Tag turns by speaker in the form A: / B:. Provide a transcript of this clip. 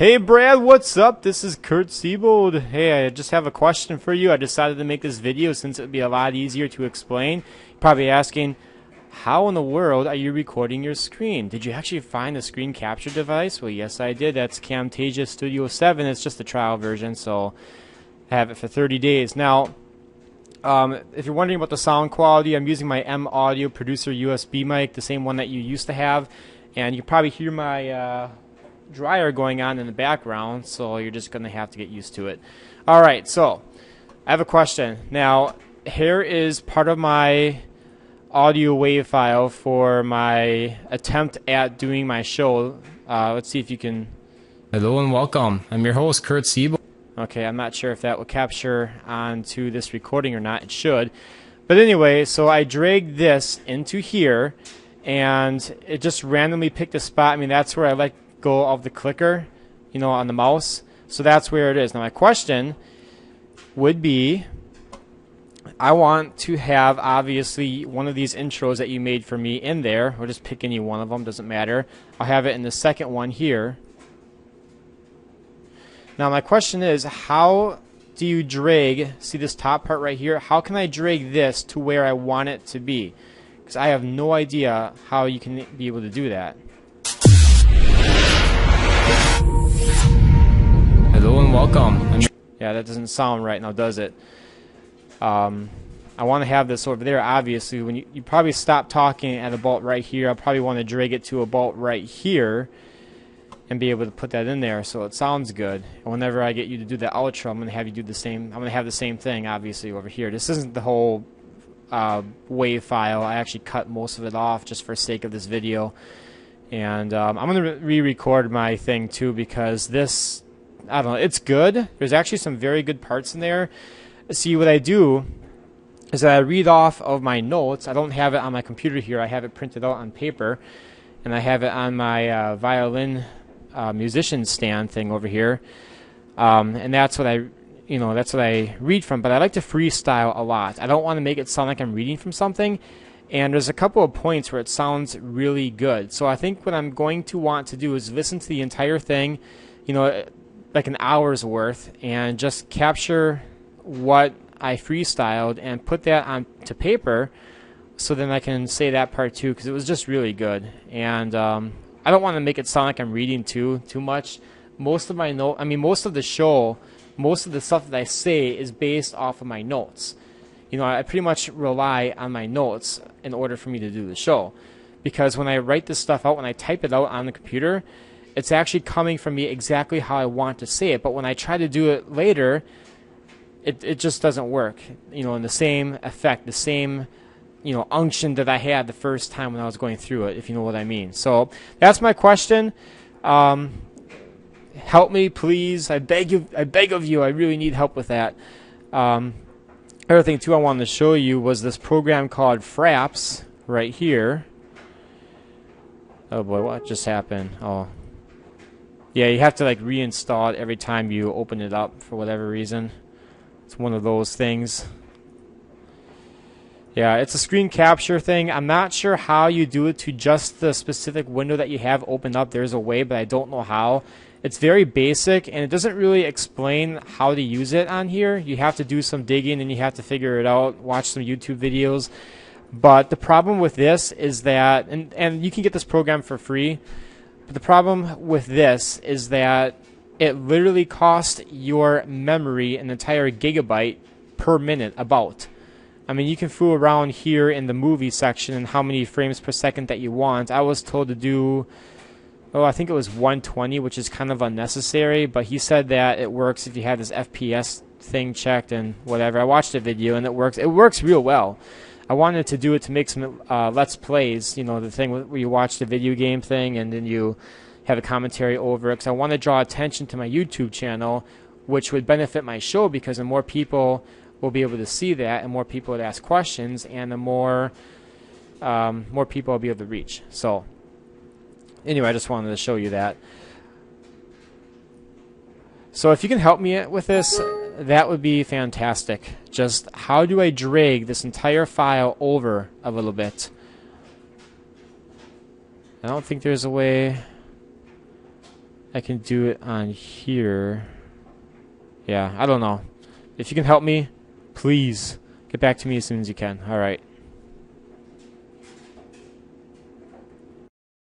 A: Hey Brad, what's up? This is Kurt Siebold. Hey, I just have a question for you. I decided to make this video since it would be a lot easier to explain. You're probably asking, how in the world are you recording your screen? Did you actually find a screen capture device? Well, yes, I did. That's Camtasia Studio 7. It's just a trial version, so I have it for 30 days. Now, if you're wondering about the sound quality, I'm using my M Audio Producer USB mic, the same one that you used to have, and you probably hear my dryer going on in the background, so you're just going to have to get used to it. Alright, so I have a question. Now, here is part of my audio wave file for my attempt at doing my show. Let's see if you can...
B: Hello and welcome. I'm your host, Kurt Siebold.
A: Okay, I'm not sure if that will capture onto this recording or not. It should. But anyway, so I dragged this into here, and it just randomly picked a spot. I mean, that's where I let go of the clicker, you know, on the mouse. So that's where it is. Now my question would be, I want to have obviously one of these intros that you made for me in there, or just pick any one of them, doesn't matter. I'll have it in the second one here. Now my question is, how do you drag, see this top part right here, how can I drag this to where I want it to be? Because I have no idea how you can be able to do that.
B: Hello and welcome.
A: Yeah, that doesn't sound right now, does it? I want to have this over there, obviously. When you probably stop talking at about right here, I probably want to drag it to about right here and be able to put that in there so it sounds good. And whenever I get you to do the outro, I'm going to have you do the same. I'm going to have the same thing, obviously, over here. This isn't the whole wave file. I actually cut most of it off just for sake of this video. And I'm going to re-record my thing, too, because this... I don't know, it's good. There's actually some very good parts in there. See, what I do is that I read off of my notes. I don't have it on my computer here. I have it printed out on paper, and I have it on my violin musician stand thing over here. And that's what that's what I read from. But I like to freestyle a lot. I don't want to make it sound like I'm reading from something. And there's a couple of points where it sounds really good. So I think what I'm going to want to do is listen to the entire thing, you know, like an hour's worth, and just capture what I freestyled and put that onto paper, so then I can say that part too, because it was just really good. And I don't want to make it sound like I'm reading too much. Most of my most of the show, most of the stuff that I say is based off of my notes. You know, I pretty much rely on my notes in order for me to do the show, because when I write this stuff out, when I type it out on the computer, it's actually coming from me exactly how I want to say it. But when I try to do it later, it just doesn't work. You know, in the same effect, the same, you know, unction that I had the first time when I was going through it, if you know what I mean. So that's my question. Help me, please. I beg of you. I really need help with that. Other thing too I wanted to show you was this program called Fraps right here. Oh boy, what just happened? Oh. Yeah, you have to like reinstall it every time you open it up for whatever reason. It's one of those things. Yeah, it's a screen capture thing. I'm not sure how you do it to just the specific window that you have opened up. There's a way, but I don't know how. It's very basic, and it doesn't really explain how to use it on here. You have to do some digging, and you have to figure it out, watch some YouTube videos. But the problem with this is that, and you can get this program for free, but the problem with this is that it literally costs your memory an entire gigabyte per minute, about. I mean, you can fool around here in the movie section and how many frames per second that you want. I was told to do, I think it was 120, which is kind of unnecessary, but he said that it works if you have this FPS thing checked and whatever. I watched a video and it works. It works real well. I wanted to do it to make some Let's Plays, you know, the thing where you watch the video game thing and then you have a commentary over it, because I want to draw attention to my YouTube channel, which would benefit my show, because the more people will be able to see that, and more people would ask questions, and the more people will be able to reach. So anyway, I just wanted to show you that. So if you can help me with this, that would be fantastic. Just how do I drag this entire file over a little bit? I don't think there's a way. I can do it on here. Yeah, I don't know. If you can help me, please get back to me as soon as you can. All right.